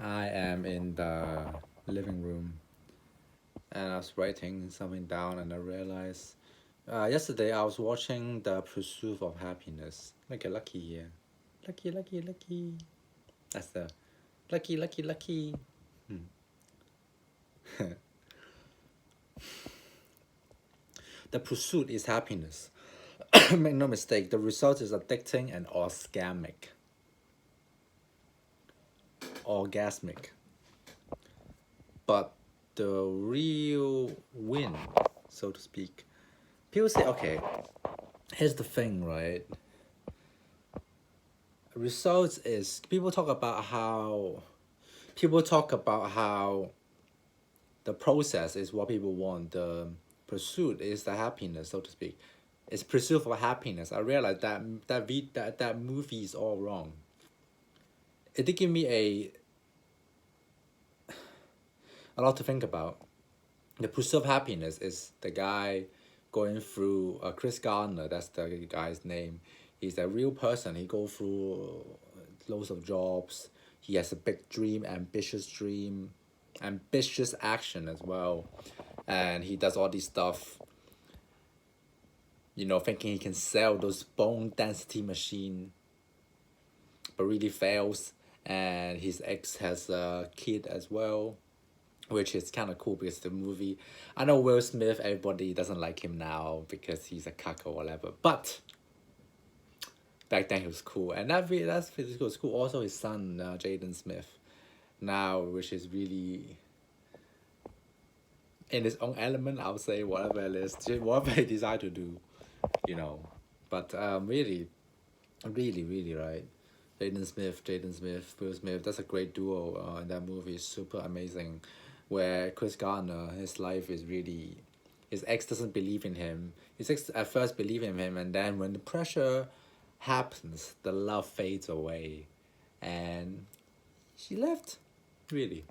I am in the living room and I was writing something down and I realized yesterday I was watching The Pursuit of Happiness. Like a lucky here. Lucky, lucky, lucky. That's the lucky, lucky, lucky. The pursuit is happiness. Make no mistake, the result is addicting and orgasmic. Orgasmic. But the real win, so to speak, people say, okay, here's the thing, right? Results is people talk about how the process is what people want. The pursuit is the happiness, so to speak. It's pursuit for happiness. I realized that movie is all wrong. It did give me a lot to think about. The pursuit of happiness is the guy going through Chris Gardner. That's the guy's name. He's a real person. He go through loads of jobs. He has a big dream, ambitious action as well, and he does all this stuff. Thinking he can sell those bone density machine, but really fails. And his ex has a kid as well, which is kind of cool because the movie. I know Will Smith. Everybody doesn't like him now because he's a cuck or whatever. But back then he was cool, and that's pretty cool. It's cool. Also, his son Jaden Smith, now, which is really in his own element. I would say whatever it is, whatever he decide to do, you know. But really, really, really right. Jaden Smith, Will Smith. That's a great duo in that movie. It's super amazing. Where Chris Gardner, his life is really, his ex doesn't believe in him. His ex at first believe in him, and then when the pressure happens, the love fades away, and she left. Really,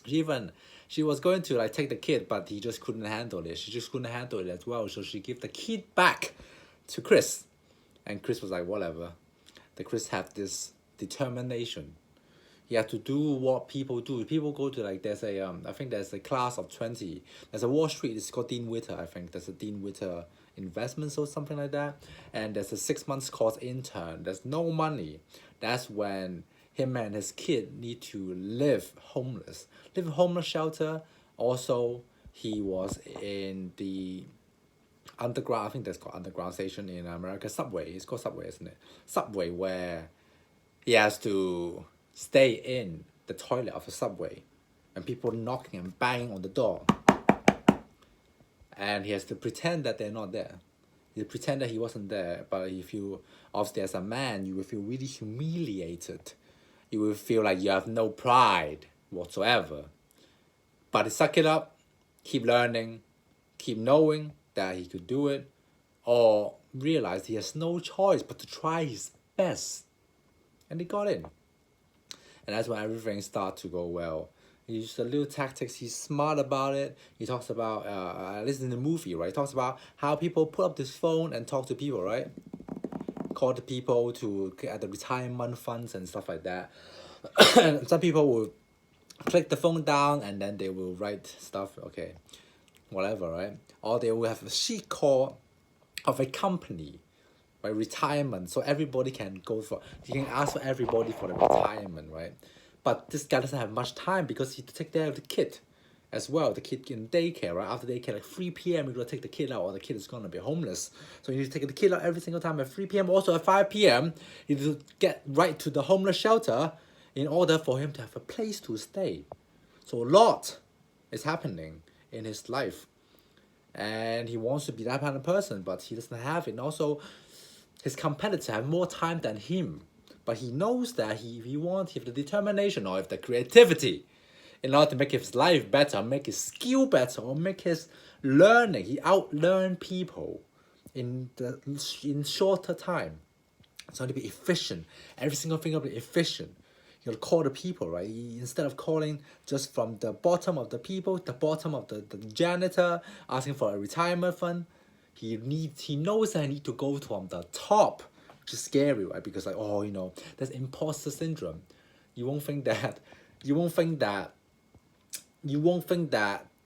she was going to like take the kid, but he just couldn't handle it. She just couldn't handle it as well, so she gave the kid back to Chris, and Chris was like whatever. The Chris had this determination. He had to do what people do. People go to like there's a I think there's a class of 20. There's a Wall Street. It's called Dean Witter. I think there's a Dean Witter investments or something like that. And there's a 6 months course intern. There's no money. That's when him and his kid need to live homeless. Live in a homeless shelter. Also, he was in the underground. I think that's called underground station in America. Subway. It's called Subway, isn't it? Subway, where he has to stay in the toilet of the subway, and people knocking and banging on the door, and he has to pretend that they're not there. He pretend that he wasn't there, but if you, obviously as a man, you will feel really humiliated. You will feel like you have no pride whatsoever. But suck it up, keep learning, keep knowing that he could do it, or realize he has no choice but to try his best. And he got in. And that's when everything starts to go well. He uses the little tactics. He's smart about it. He talks about, at least in the movie, right? He talks about how people put up this phone and talk to people, right? Call the people to get the retirement funds and stuff like that. And some people will click the phone down and then they will write stuff, okay, whatever, right? Or they will have a sheet call of a company, right? Retirement, so everybody can go for, you can ask for everybody for the retirement, right? But this guy doesn't have much time because he to take care of the kid as well. The kid in daycare, right? After daycare, like 3 p.m., you're gonna take the kid out, or the kid is gonna be homeless. So you need to take the kid out every single time at 3 p.m. Also at 5 p.m., you need to get right to the homeless shelter in order for him to have a place to stay. So a lot is happening in his life. And he wants to be that kind of person, but he doesn't have it. And also, his competitor have more time than him. But he knows that if he wants, if the determination or if the creativity, in order to make his life better, make his skill better, or make his learning, he outlearn people in shorter time. So to be efficient, every single thing will be efficient. You'll call the people, right? Instead of calling just from the bottom of the people, the bottom of the janitor, asking for a retirement fund, he knows that he need to go from the top, which is scary, right? Because like, oh, there's imposter syndrome. You won't think that you won't think that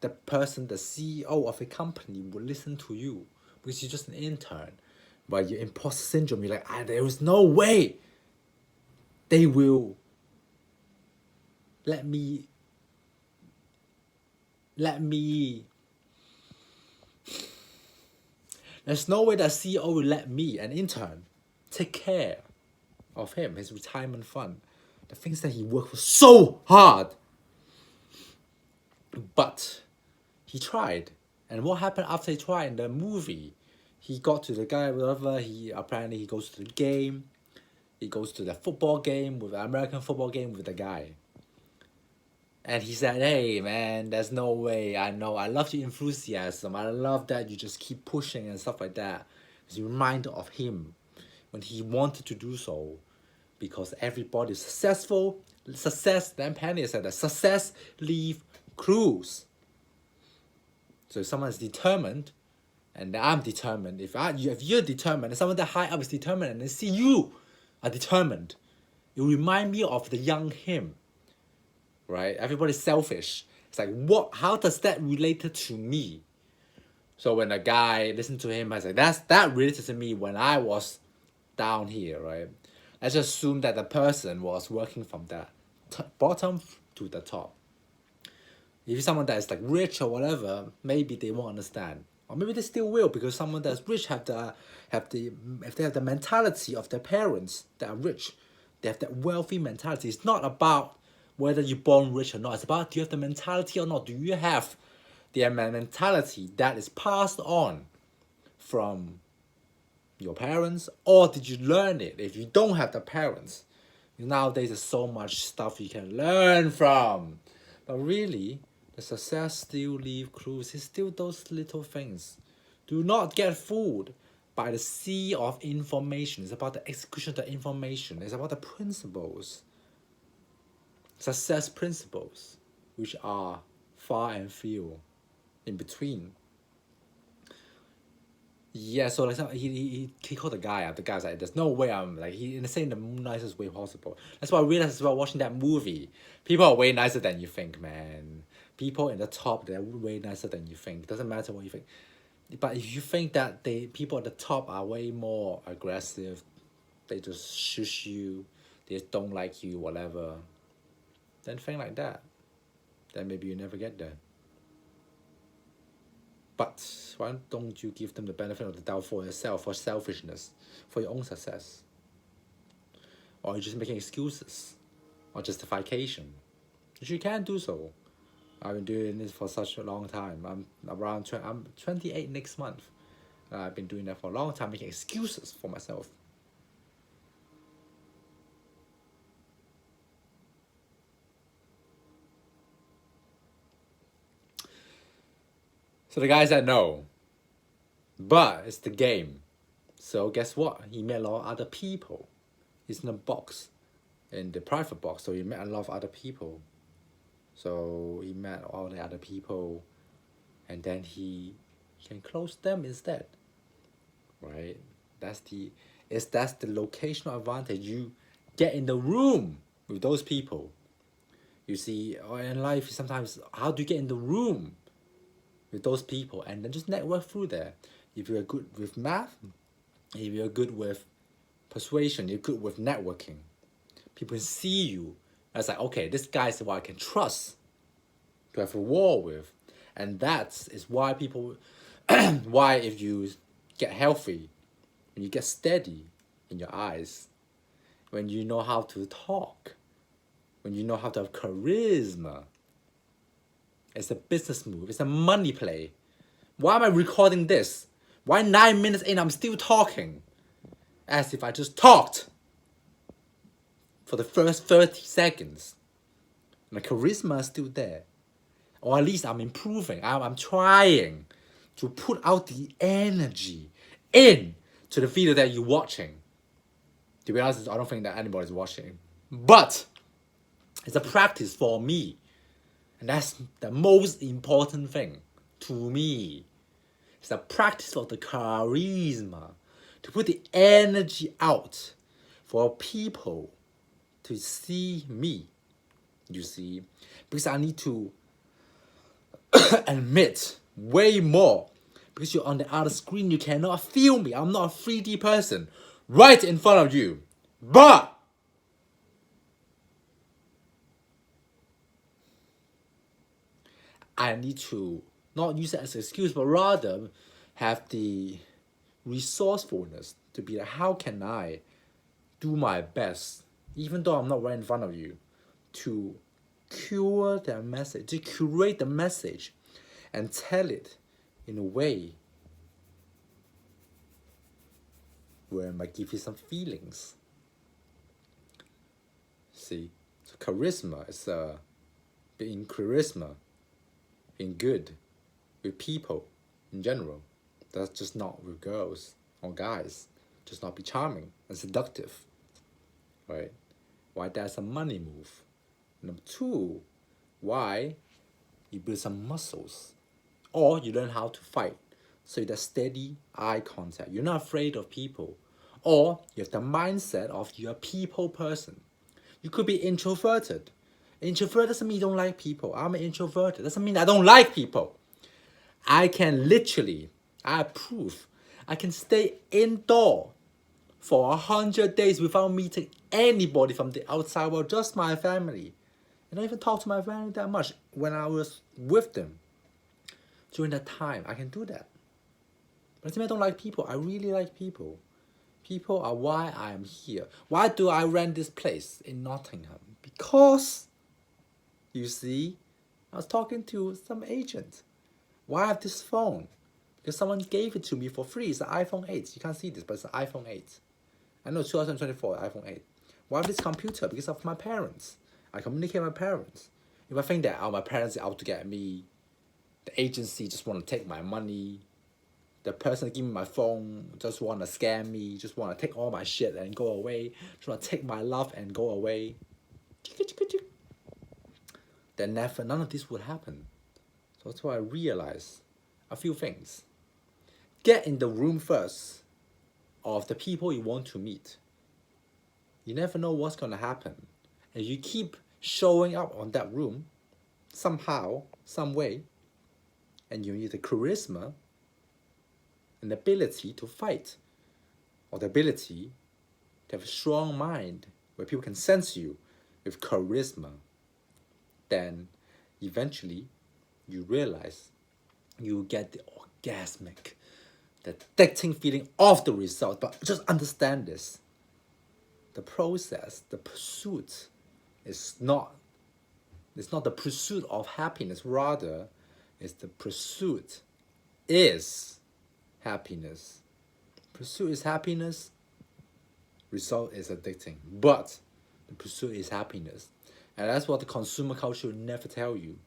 the person, the CEO of a company will listen to you because you're just an intern. But your imposter syndrome, you're like, there is no way they will let me there's no way that CEO will let me, an intern, take care of him, his retirement fund. The things that he worked for so hard. But he tried. And what happened after he tried in the movie? He got to the guy, whatever, he goes to the game. He goes to the football game, with the American football game with the guy. And he said, hey man, there's no way, I know, I love your enthusiasm, I love that you just keep pushing and stuff like that. It's a reminder of him when he wanted to do so. Because everybody is successful. Success, Dan Penny said that success leave clues. So if someone is determined, and I'm determined, if you're determined, and someone that high up is determined, and they see you are determined, it will remind me of the young him. Right? Everybody's selfish. It's like, how does that relate to me? So when a guy listened to him, I said, that related to me when I was down here, right? Let's just assume that the person was working from the bottom to the top. If you're someone that is like rich or whatever, maybe they won't understand. Or maybe they still will, because someone that's rich if they have the mentality of their parents that are rich, they have that wealthy mentality. It's not about whether you're born rich or not. It's about, do you have the mentality or not? Do you have the mentality that is passed on from your parents, or did you learn it? If you don't have the parents, nowadays there's so much stuff you can learn from. But really, the success still leave clues. It's still those little things. Do not get fooled by the sea of information. It's about the execution of the information. It's about the principles. Success principles, which are far and few in between. Yeah, so like he called the guy out. The guy's like, there's no way I'm like, he in the nicest way possible. That's what I realized as well watching that movie. People are way nicer than you think, man. People in the top, they're way nicer than you think. Doesn't matter what you think. But if you think that people at the top are way more aggressive, they just shush you, they just don't like you, whatever, then think like that. Then maybe you never get there. But why don't you give them the benefit of the doubt for yourself, for selfishness, for your own success? Or you're just making excuses or justification, which you can do so. I've been doing this for such a long time. I'm 28 next month. I've been doing that for a long time, making excuses for myself. So the guy said no. But it's the game. So guess what? He met a lot of other people. He's in a box, in the private box. So he met a lot of other people. So he met all the other people, and then he can close them instead. Right? That's the locational advantage. You get in the room with those people. You see, in life sometimes, how do you get in the room with those people and then just network through there? If you're good with math, if you're good with persuasion, you're good with networking, people see you as like, okay, this guy is who I can trust to have a war with. And that is why people, why if you get healthy, when you get steady in your eyes, when you know how to talk, when you know how to have charisma, it's a business move, it's a money play. Why am I recording this? Why 9 minutes in I'm still talking? As if I just talked for the first 30 seconds. My charisma is still there. Or at least I'm improving. I'm trying to put out the energy in to the video that you're watching. To be honest, I don't think that anybody's watching. But it's a practice for me. And that's the most important thing to me. It's a practice of the charisma. To put the energy out for people to see me You see, because I need to admit way more. Because you're on the other screen, you cannot feel me. I'm not a 3D person right in front of you. But I need to not use it as an excuse, but rather have the resourcefulness to be like, how can I do my best, even though I'm not right in front of you, to cure their message, to curate the message and tell it in a way where it might give you some feelings. See, so charisma is being charisma, being good with people in general. That's just not with girls or guys. Just not be charming and seductive, right? Why that's a money move. Number two, why you build some muscles, or you learn how to fight. So that steady eye contact. You're not afraid of people, or you have the mindset of you're a people person. You could be introverted. Introvert doesn't mean you don't like people. I'm an introvert. Doesn't mean I don't like people. I can literally, I prove, I can stay indoor for 100 days without meeting anybody from the outside world, just my family. And I even talk to my family that much when I was with them. During that time, I can do that. But I don't like people. I really like people. People are why I am here. Why do I rent this place in Nottingham? Because, you see, I was talking to some agent. Why I have this phone? Because someone gave it to me for free. It's an iPhone 8. You can't see this, but it's an iPhone 8. I know 2024, iPhone 8. Why have this computer? Because of my parents. I communicate with my parents. If I think that my parents are out to get me, the agency just want to take my money, the person giving me my phone just want to scam me, just want to take all my shit and go away, just want to take my love and go away, then none of this would happen. So that's why I realized a few things. Get in the room first of the people you want to meet. You never know what's going to happen. And you keep showing up on that room somehow, some way, and you need the charisma and the ability to fight, or the ability to have a strong mind where people can sense you with charisma, then eventually you realize you get the orgasmic, the addicting feeling of the result. But just understand this. The process, the pursuit it's not the pursuit of happiness, rather it's the pursuit is happiness. Pursuit is happiness, result is addicting. But the pursuit is happiness. And that's what the consumer culture will never tell you.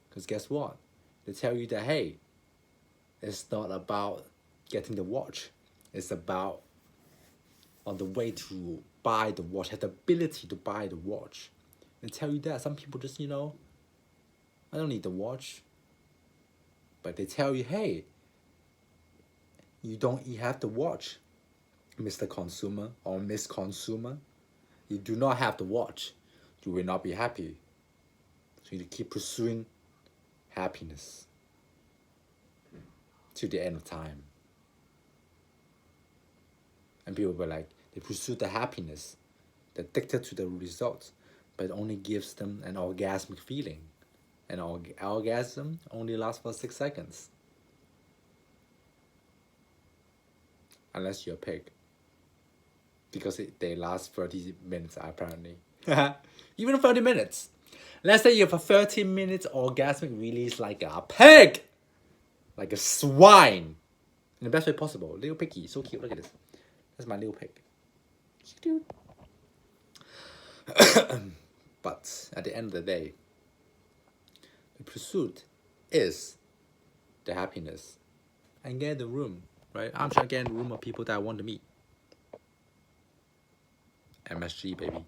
Because guess what? They tell you that, hey, it's not about getting the watch. It's about on the way to buy the watch, have the ability to buy the watch. They tell you that. Some people just, I don't need the watch. But they tell you, hey, you don't have the watch, Mr. Consumer or Miss Consumer. You do not have the watch. You will not be happy. So you need to keep pursuing happiness to the end of time. And people were like, they pursue the happiness, they're addicted to the results, but it only gives them an orgasmic feeling. An orgasm only lasts for 6 seconds. Unless you're a pig. Because they last 30 minutes apparently. Even 30 minutes. Let's say you have a 30 minutes orgasmic release like a pig. Like a swine. In the best way possible. Little piggy, so cute, look at this. That's my little pig. Cute. But at the end of the day, the pursuit is the happiness. And get in the room, right? I'm trying to get in the room of people that I want to meet. MSG, baby.